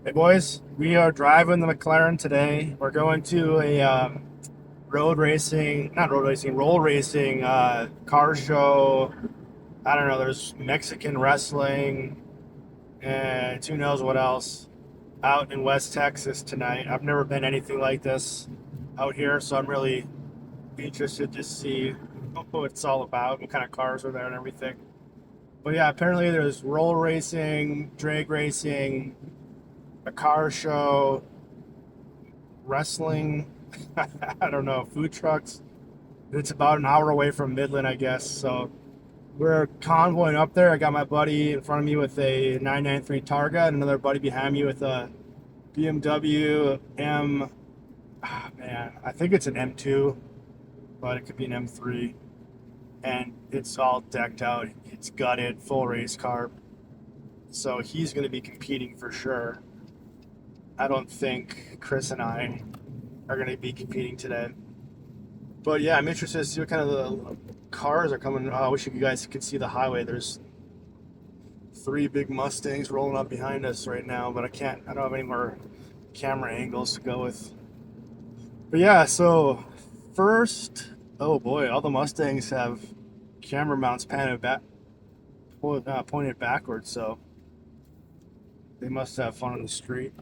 Hey boys, we are driving the McLaren today. We're going to a roll racing car show. I don't know, there's Mexican wrestling and who knows what else out in West Texas tonight. I've never been anything like this out here, so I'm really interested to see what it's all about, what kind of cars are there and everything. But yeah, apparently there's roll racing, drag racing, a car show, wrestling. I don't know, food trucks. It's about an hour away from Midland, I guess. So we're convoying up there. I got my buddy in front of me with a 993 Targa, and another buddy behind me with a BMW M. Man, I think it's an M2, but it could be an M3. And it's all decked out. It's gutted, full race car. So he's going to be competing for sure. I don't think Chris and I are going to be competing today. But yeah, I'm interested to see what kind of the cars are coming. I wish you guys could see the highway. There's three big Mustangs rolling up behind us right now, but I don't have any more camera angles to go with. But yeah, so first, oh boy, all the Mustangs have camera mounts pointed backwards, so they must have fun on the street.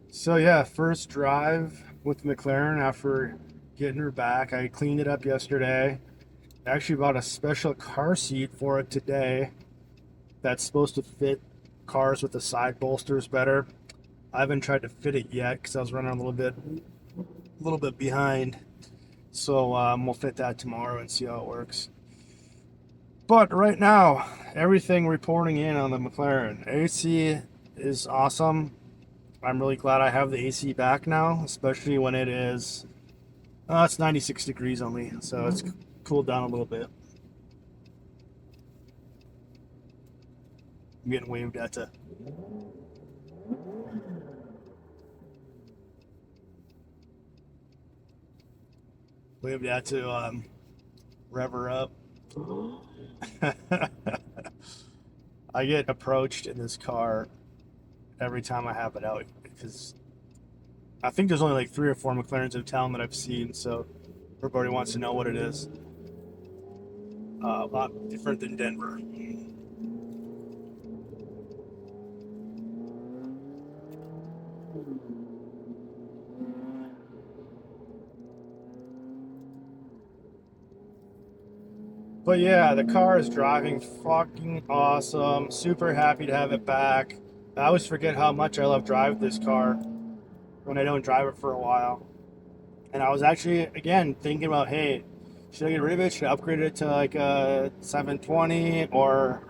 So yeah, first drive with McLaren after getting her back. I cleaned it up yesterday. I actually bought a special car seat for it today that's supposed to fit cars with the side bolsters better. I haven't tried to fit it yet because I was running a little bit behind. So we'll fit that tomorrow and see how it works. But right now, everything reporting in on the McLaren. AC is awesome. I'm really glad I have the AC back now, especially when it's 96 degrees only, so it's cooled down a little bit. I'm getting waved at to rev her up. I get approached in this car every time I have it out because I think there's only like three or four McLarens in town that I've seen, so everybody wants to know what it is. A lot different than Denver. But yeah, the car is driving fucking awesome. Super happy to have it back. I always forget how much I love driving this car when I don't drive it for a while. And I was actually, again, thinking about, hey, should I get rid of it? Should I upgrade it to like a 720? Or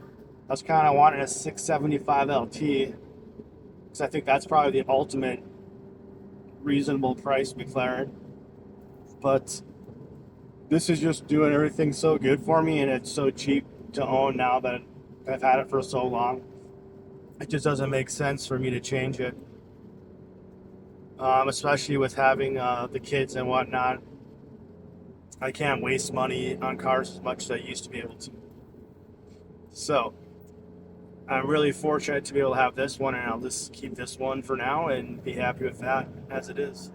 I was kind of wanting a 675 LT because I think that's probably the ultimate reasonable price McLaren. But this is just doing everything so good for me, and it's so cheap to own now that I've had it for so long. It just doesn't make sense for me to change it, especially with having the kids and whatnot. I can't waste money on cars as much as I used to be able to. So I'm really fortunate to be able to have this one, and I'll just keep this one for now and be happy with that as it is.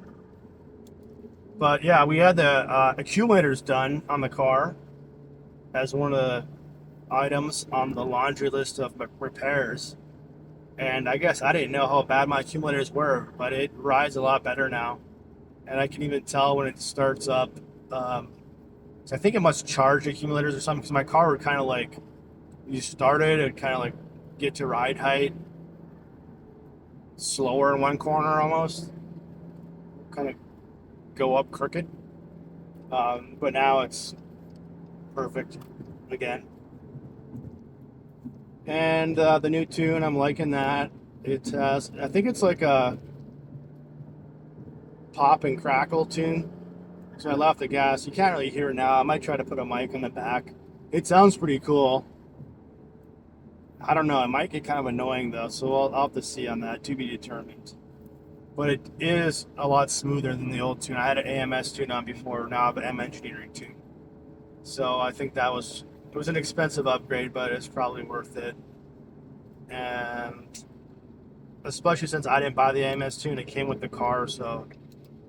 But yeah, we had the accumulators done on the car as one of the items on the laundry list of repairs. And I guess I didn't know how bad my accumulators were, but it rides a lot better now. And I can even tell when it starts up. So I think it must charge accumulators or something because my car would kind of like, you started, it kind of like get to ride height slower in one corner almost, kind of go up crooked. But now it's perfect again. And the new tune, I'm liking that. It has, I think it's like a pop and crackle tune. So I left the gas. You can't really hear it now. I might try to put a mic on the back. It sounds pretty cool. I don't know. It might get kind of annoying though, so I'll have to see on that. To be determined. But it is a lot smoother than the old tune. I had an AMS tune on before. Now I have an M Engineering tune. So I think it was an expensive upgrade, but it's probably worth it. And especially since I didn't buy the AMS2 and it came with the car, so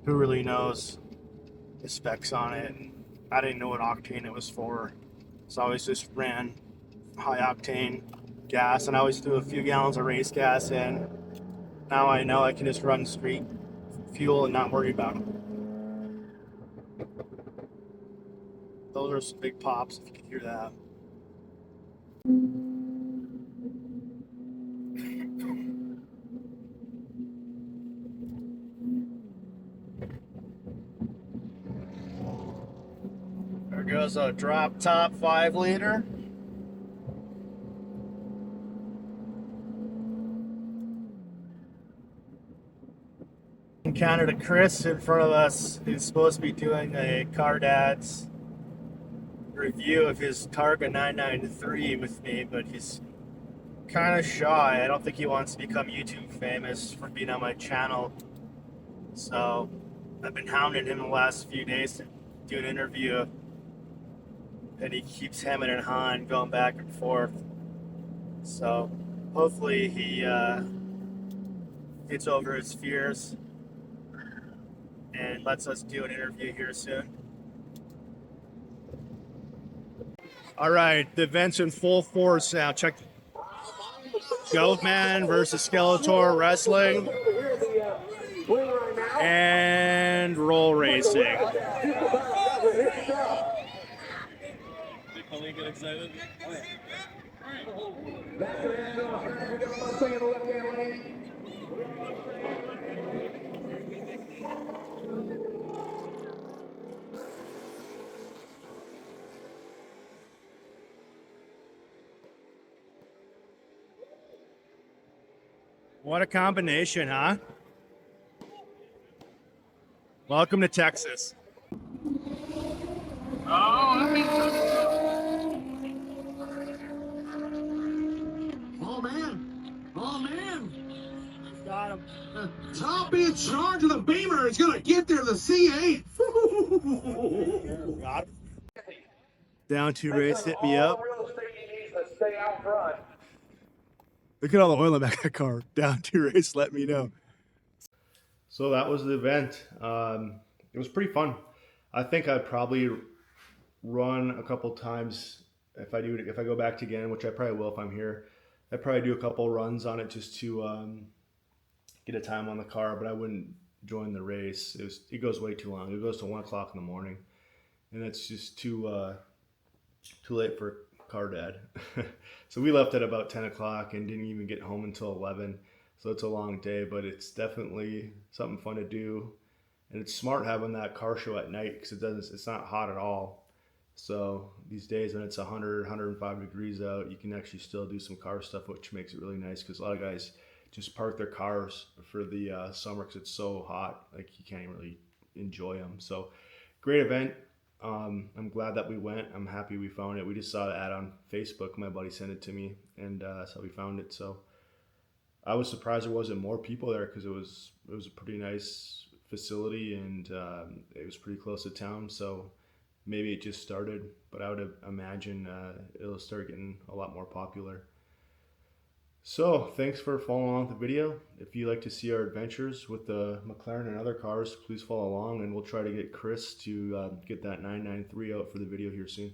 who really knows the specs on it. I didn't know what octane it was for, so I always just ran high octane gas, and I always threw a few gallons of race gas in. Now I know I can just run street fuel and not worry about it. Those are some big pops, if you can hear that. There goes a drop top 5-liter. Encountered a Chris in front of us who's supposed to be doing a Car Dad's review of his Targa 993 with me, but he's kind of shy. I don't think he wants to become YouTube famous for being on my channel. So I've been hounding him the last few days to do an interview, and he keeps hemming and hawing, going back and forth. So hopefully he gets over his fears and lets us do an interview here soon. All right, the event's in full force now. Check Goatman versus Skeletor Wrestling and roll racing. Colleen get excited? What a combination, huh? Welcome to Texas. Oh man! Oh man! Got him. Top in charge of the Beamer is gonna get there. The C8. Got him. Down to race, hit me up. Stay out front. Look at all the oil in the back of that car. Down to race, let me know. So that was the event. It was pretty fun. I think I'd probably run a couple times if I go back to again, which I probably will if I'm here. I'd probably do a couple runs on it just to get a time on the car, but I wouldn't join the race. It goes way too long. It goes to 1 o'clock in the morning, and it's just too late for Car Dad. So we left at about 10 o'clock and didn't even get home until 11. So it's a long day, but it's definitely something fun to do. And it's smart having that car show at night because it's not hot at all. So these days when it's 100, 105 degrees out, you can actually still do some car stuff, which makes it really nice because a lot of guys just park their cars for the summer because it's so hot, like you can't really enjoy them. So great event. I'm glad that we went. I'm happy we found it. We just saw the ad on Facebook. My buddy sent it to me, and that's how we found it. So I was surprised there wasn't more people there because it was a pretty nice facility, and it was pretty close to town. So maybe it just started, but I would imagine it'll start getting a lot more popular. So thanks for following along with the video. If you like to see our adventures with the McLaren and other cars, please follow along, and we'll try to get Chris to get that 993 out for the video here soon.